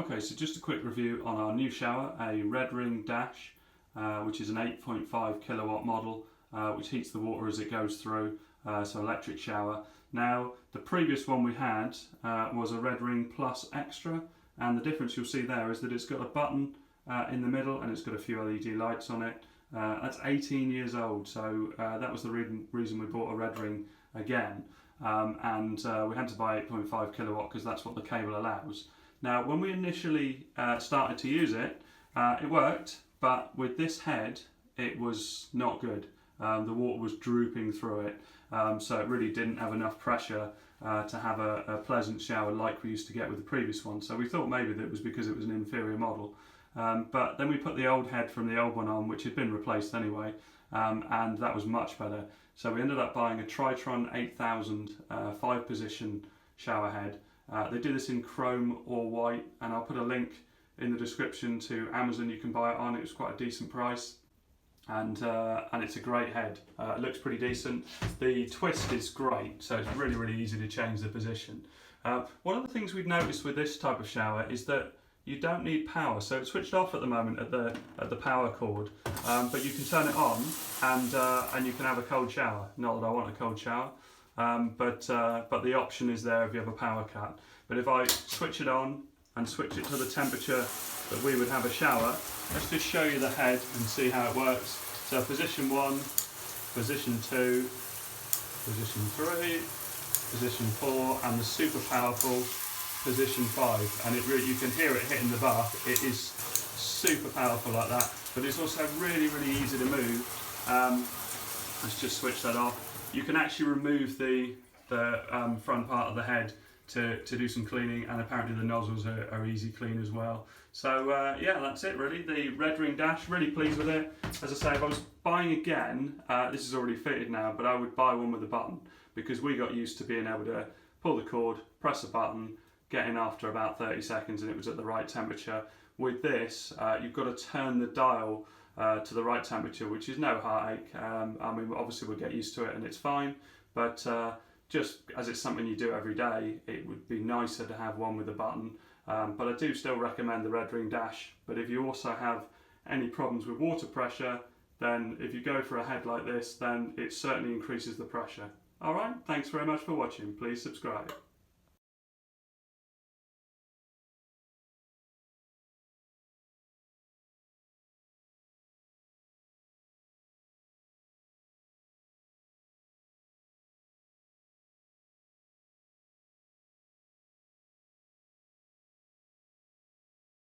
Okay, so just a quick review on our new shower, a Redring Dash, which is an 8.5 kilowatt model, which heats the water as it goes through, so electric shower. Now, the previous one we had was a Redring Plus Extra, and the difference you'll see there is that it's got a button in the middle and it's got a few LED lights on it. That's 18 years old, so that was the reason we bought a Redring again, and we had to buy 8.5 kilowatt because that's what the cable allows. Now, when we initially started to use it, it worked, but with this head, it was not good. The water was drooping through it, so it really didn't have enough pressure to have a pleasant shower like we used to get with the previous one. So we thought maybe that it was because it was an inferior model. But then we put the old head from the old one on, which had been replaced anyway, and that was much better. So we ended up buying a Tritron 8000 5-position shower head. They do this in chrome or white, and I'll put a link in the description to Amazon you can buy it on. It was quite a decent price, and it's a great head. It looks pretty decent. The twist is great, so it's really easy to change the position. One of the things we've noticed with this type of shower is that you don't need power, so it's switched off at the moment at the power cord, but you can turn it on and you can have a cold shower. Not that I want a cold shower, but the option is there if you have a power cut. But if I switch it on and switch it to the temperature that we would have a shower, let's just show you the head and see how it works. So position 1, position 2, position 3, position 4, and the super powerful position 5, and you can hear it hitting the bar. It is super powerful like that, but it's also really easy to move. Let's just switch that off. You can actually remove the front part of the head to do some cleaning, and apparently the nozzles are easy clean as well. So yeah, that's it really. The Redring Dash, really pleased with it. As I say, if I was buying again, this is already fitted now, but I would buy one with a button, because we got used to being able to pull the cord, press a button, get in after about 30 seconds, and it was at the right temperature. With this, you've got to turn the dial to the right temperature, which is no heartache. I mean, obviously we'll get used to it and it's fine, but just as it's something you do every day, it would be nicer to have one with a button. But I do still recommend the Redring Dash. But if you also have any problems with water pressure, then if you go for a head like this, then it certainly increases the pressure. Alright, thanks very much for watching. Please subscribe.